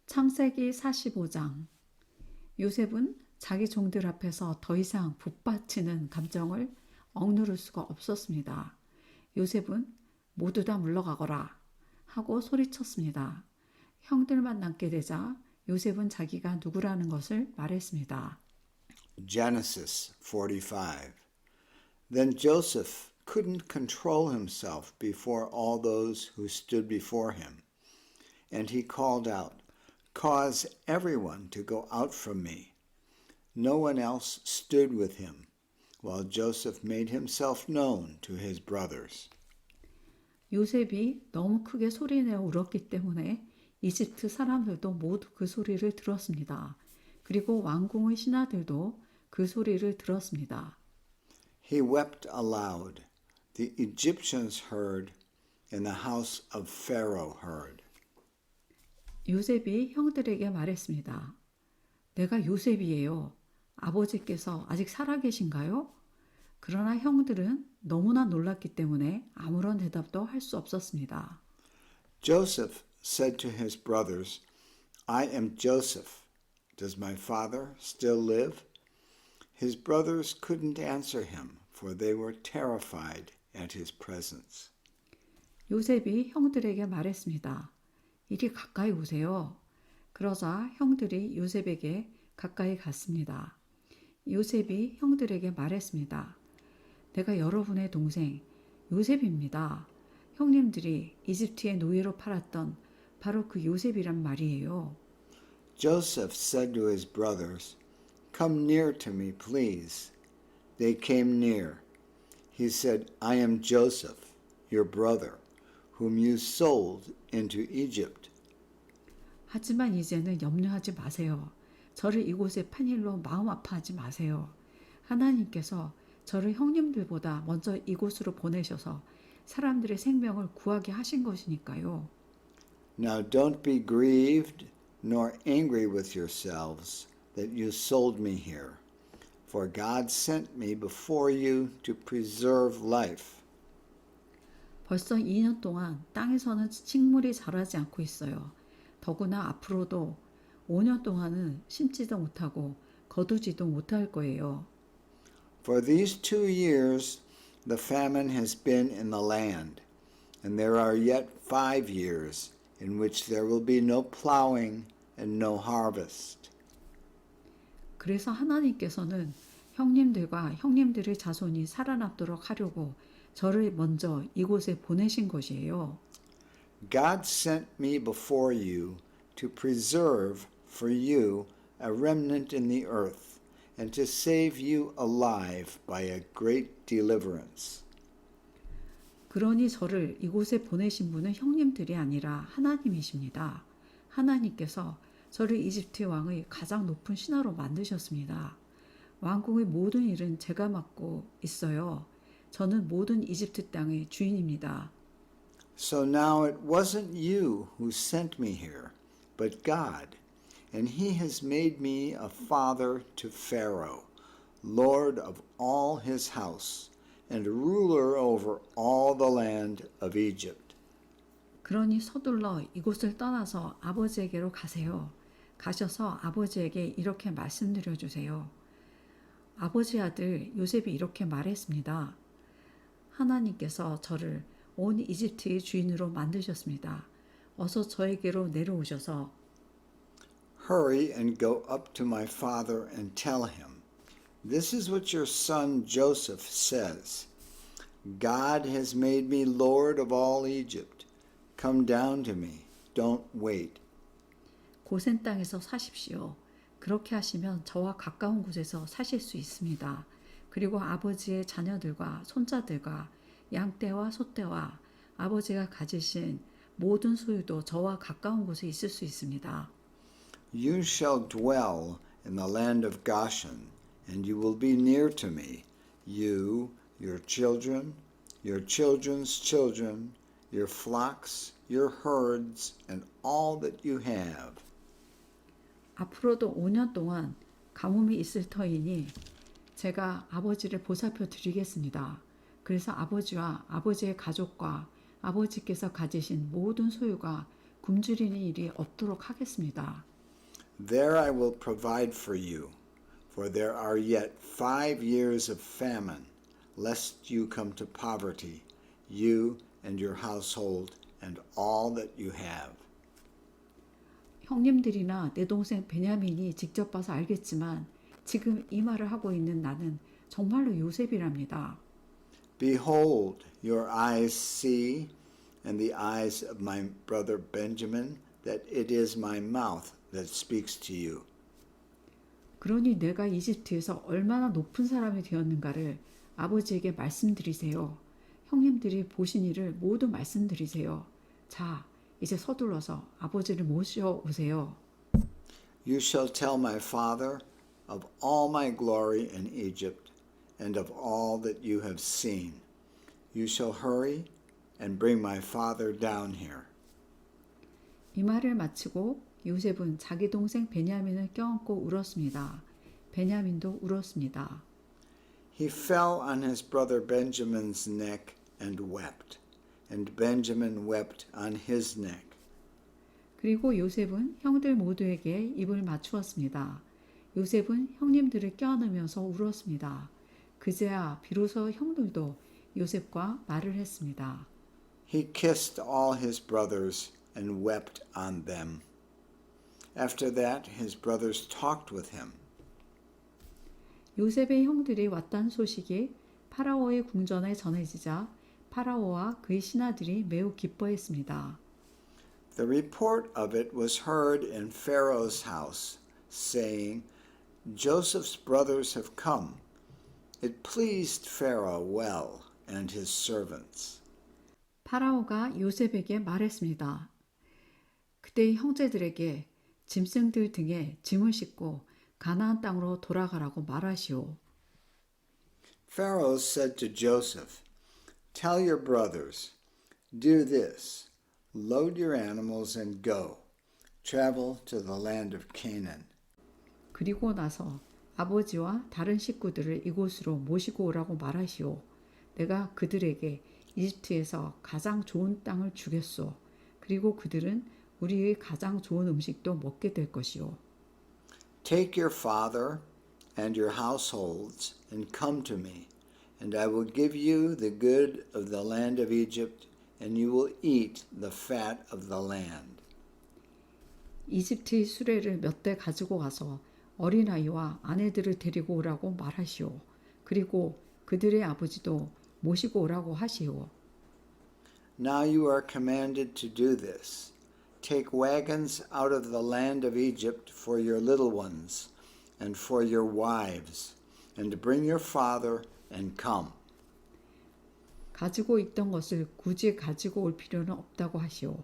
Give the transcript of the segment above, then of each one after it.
창세기 45장. 요셉은 자기 종들 앞에서 더 이상 북받치는 감정을 억누를 수가 없었습니다. 요셉은 모두 다 물러가거라 하고 소리쳤습니다. 형들만 남게 되자 요셉은 자기가 누구라는 것을 말했습니다. Genesis 45. Then Joseph couldn't control himself before all those who stood before him. And he called out, "Cause everyone to go out from me." No one else stood with him, while Joseph made himself known to his brothers. 요셉이 너무 크게 소리내어 울었기 때문에 이집트 사람들도 모두 그 소리를 들었습니다. 그리고 왕궁의 신하들도 그 소리를 들었습니다. He wept aloud. The Egyptians heard, and the house of Pharaoh heard. 요셉이 형들에게 말했습니다. 내가 요셉이에요. 아버지께서 아직 살아계신가요? 그러나 형들은 너무나 놀랐기 때문에 아무런 대답도 할 수 없었습니다. Joseph said to his brothers, "I am Joseph. Does my father still live?" His brothers couldn't answer him, for they were terrified at his presence. 요셉이 형들에게 말했습니다. 이리 가까이 오세요. 그러자 형들이 요셉에게 가까이 갔습니다. 요셉이 형들에게 말했습니다. 내가 여러분의 동생 요셉입니다. 형님들이 이집트의 노예로 팔았던 바로 그 요셉이란 말이에요. Joseph said to his brothers, "Come near to me, please." They came near. He said, "I am Joseph, your brother, whom you sold into Egypt." 하지만 이제는 염려하지 마세요. 저를 이곳에 판 일로 마음 아파하지 마세요. 하나님께서 저를 형님들보다 먼저 이곳으로 보내셔서 사람들의 생명을 구하게 하신 것이니까요. Now don't be grieved nor angry with yourselves that you sold me here, for God sent me before you to preserve life. 벌써 2년 동안 땅에서는 식물이 자라지 않고 있어요. 더구나 앞으로도 5년 동안은 심지도 못하고 거두지도 못할 거예요. For these 2 years the famine has been in the land, and there are yet 5 years in which there will be no plowing and no harvest. 그래서 하나님께서는 형님들과 형님들의 자손이 살아남도록 하려고 저를 먼저 이곳에 보내신 것이에요. God sent me before you to preserve for you a remnant in the earth, and to save you alive by a great deliverance. 그러니 저를 이곳에 보내신 분은 형님들이 아니라 하나님이십니다. 하나님께서 저를 이집트 왕의 가장 높은 신하로 만드셨습니다. 왕궁의 모든 일은 제가 맡고 있어요. 저는 모든 이집트 땅의 주인입니다. So now it wasn't you who sent me here, but God, and he has made me a father to Pharaoh, Lord of all his house, and ruler over all the land of Egypt. 그러니 서둘러 이곳을 떠나서 아버지에게로 가세요. 가셔서 아버지에게 이렇게 말씀드려 주세요. 아버지 아들 요셉이 이렇게 말했습니다. 하나님께서 저를 온 이집트의 주인으로 만드셨습니다. 어서 저에게로 내려오셔서 Hurry and go up to my father and tell him, "This is what your son Joseph says. God has made me Lord of all Egypt. Come down to me. Don't wait." 고센 땅에서 사십시오. 그렇게 하시면 저와 가까운 곳에서 사실 수 있습니다. 그리고 아버지의 자녀들과 손자들과 양떼와 소떼와 아버지가 가지신 모든 소유도 저와 가까운 곳에 있을 수 있습니다. You shall dwell in the land of Goshen, and you will be near to me, you, your children, your children's children, your flocks, your herds, and all that you have. 앞으로도 5년 동안 가뭄이 있을 터이니 제가 아버지를 보살펴 드리겠습니다. 그래서 아버지와 아버지의 가족과 아버지께서 가지신 모든 소유가 굶주리는 일이 없도록 하겠습니다. There I will provide for you, for there are yet 5 years of famine, lest you come to poverty, you and your household and all that you have. 형님들이나 내 동생 베냐민이 직접 봐서 알겠지만 지금 이 말을 하고 있는 나는 정말로 요셉이랍니다. Behold, your eyes see, and the eyes of my brother Benjamin, that it is my mouth that speaks to you. 그러니 내가 이집트에서 얼마나 높은 사람이 되었는가를 아버지에게 말씀드리세요. 형님들이 보신 일을 모두 말씀드리세요. 자, 이제 서둘러서 아버지를 모셔오세요. You shall tell my father of all my glory in Egypt, and of all that you have seen. You shall hurry and bring my father down here. 이 말을 마치고 요셉은 자기 동생 베냐민을 껴안고 울었습니다. 베냐민도 울었습니다. He fell on his brother Benjamin's neck and wept, and Benjamin wept on his neck. 그리고 요셉은 형들 모두에게 입을 맞추었습니다. 요셉은 형님들을 껴안으면서 울었습니다. 그제야 비로소 형들도 요셉과 말을 했습니다. He kissed all his brothers and wept on them. After that, his brothers talked with him. 요셉의 형들이 왔다는 소식이 파라오의 궁전에 전해지자 파라오와 그의 신하들이 매우 기뻐했습니다. The report of it was heard in Pharaoh's house, saying, Joseph's brothers have come. It pleased Pharaoh well and his servants. 파라오가 요셉에게 말했습니다. 그때의 형제들에게 짐승들 등에 짐을 싣고 가나안 땅으로 돌아가라고 말하시오. Pharaoh said to Joseph, Tell your brothers, do this, load your animals and go, travel to the land of Canaan. 그리고 나서 아버지와 다른 식구들을 이곳으로 모시고 오라고 말하시오. 내가 그들에게 이집트에서 가장 좋은 땅을 주겠소. 그리고 그들은 우리의 가장 좋은 음식도 먹게 될 것이오. Take your father and your households and come to me, and I will give you the good of the land of Egypt, and you will eat the fat of the land. 이집트의 수레를 몇 대 가지고 가서 어린아이와 아내들을 데리고 오라고 말하시오. 그리고 그들의 아버지도 모시고 오라고 하시오. Now you are commanded to do this. Take wagons out of the land of Egypt for your little ones and for your wives, and bring your father and come. 가지고 있던 것을 굳이 가지고 올 필요는 없다고 하시오.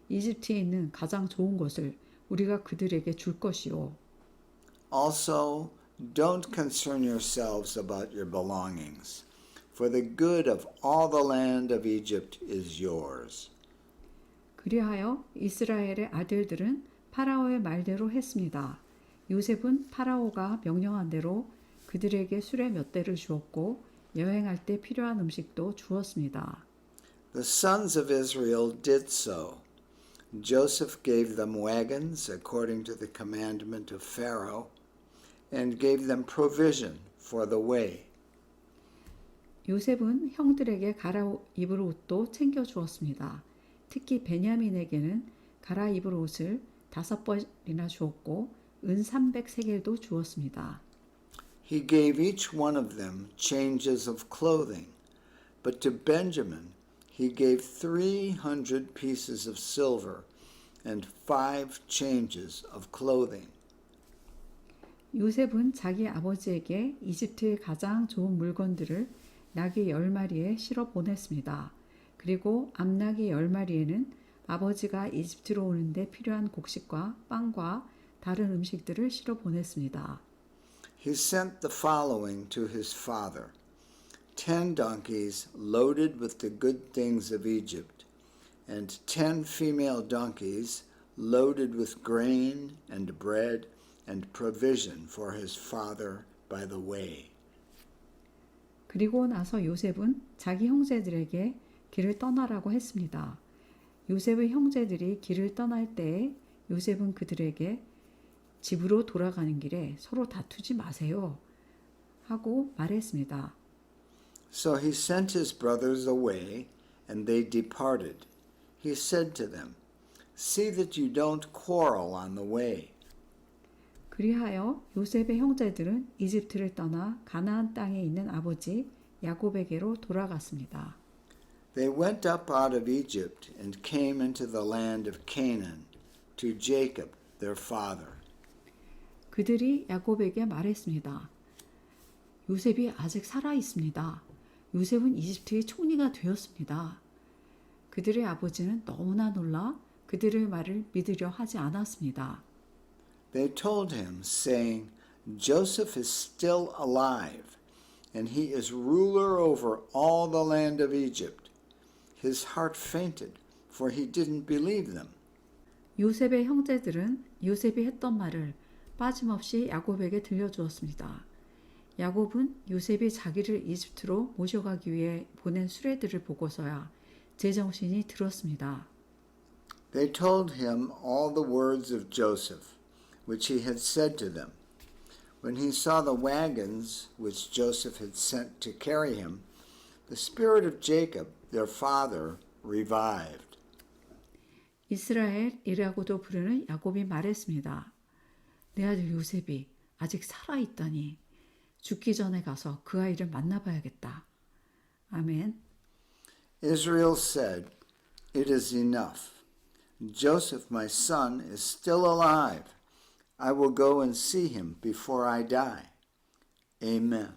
이집트에 있는 가장 좋은 것을 우리가 그들에게 줄 것이오. Also, don't concern yourselves about your belongings, for the good of all the land of Egypt is yours. 그리하여 이스라엘의 아들들은 파라오의 말대로 했습니다. 요셉은 파라오가 명령한 대로 그들에게 수레 몇 대를 주었고 여행할 때 필요한 음식도 주었습니다. The sons of Israel did so. Joseph gave them wagons according to the commandment of Pharaoh, and gave them provision for the way. 요셉은 형들에게 갈아입을 옷도 챙겨 주었습니다. 특히 베냐민에게는 갈아입을 옷을 5벌이나 주었고 은 300세겔도 주었습니다. He gave each one of them changes of clothing, but to Benjamin he gave 300 pieces of silver and 5 changes of clothing. 요셉은 자기 아버지에게 이집트의 가장 좋은 물건들을 나귀 10마리에 실어 보냈습니다. 그리고 암나귀 10마리에는 아버지가 이집트로 오는데 필요한 곡식과 빵과 다른 음식들을 실어 보냈습니다. He sent the following to his father: 10 donkeys loaded with the good things of Egypt, and 10 female donkeys loaded with grain and bread and provision for his father by the way. 그리고 나서 요셉은 자기 형제들에게 길을 떠나라고 했습니다. 요셉의 형제들이 길을 떠날 때에 요셉은 그들에게 집으로 돌아가는 길에 서로 다투지 마세요 하고 말했습니다. So he sent his brothers away, and they departed. He said to them, See that you don't quarrel on the way. 그리하여 요셉의 형제들은 이집트를 떠나 가나안 땅에 있는 아버지 야곱에게로 돌아갔습니다. They went up out of Egypt and came into the land of Canaan to Jacob, their father. 그들이 야곱에게 말했습니다. 요셉이 아직 살아 있습니다. 요셉은 이집트의 총리가 되었습니다. 그들의 아버지는 너무나 놀라 그들의 말을 믿으려 하지 않았습니다. They told him, saying, Joseph is still alive, and he is ruler over all the land of Egypt. His heart fainted, for he didn't believe them. 요셉의 형제들은 요셉이 했던 말을 빠짐없이 야곱에게 들려주었습니다. 야곱은 요셉이 자기를 이집트로 모셔가기 위해 보낸 수레들을 보고서야 제정신이 들었습니다. They told him all the words of Joseph, which he had said to them. When he saw the wagons which Joseph had sent to carry him, the spirit of Jacob, their father, revived. 이스라엘이라고도 부르는 야곱이 말했습니다. 내 아들 요셉이 아직 살아있다니 죽기 전에 가서 그 아이를 만나봐야겠다. 아멘. Israel said, It is enough. Joseph, my son, is still alive. I will go and see him before I die. Amen.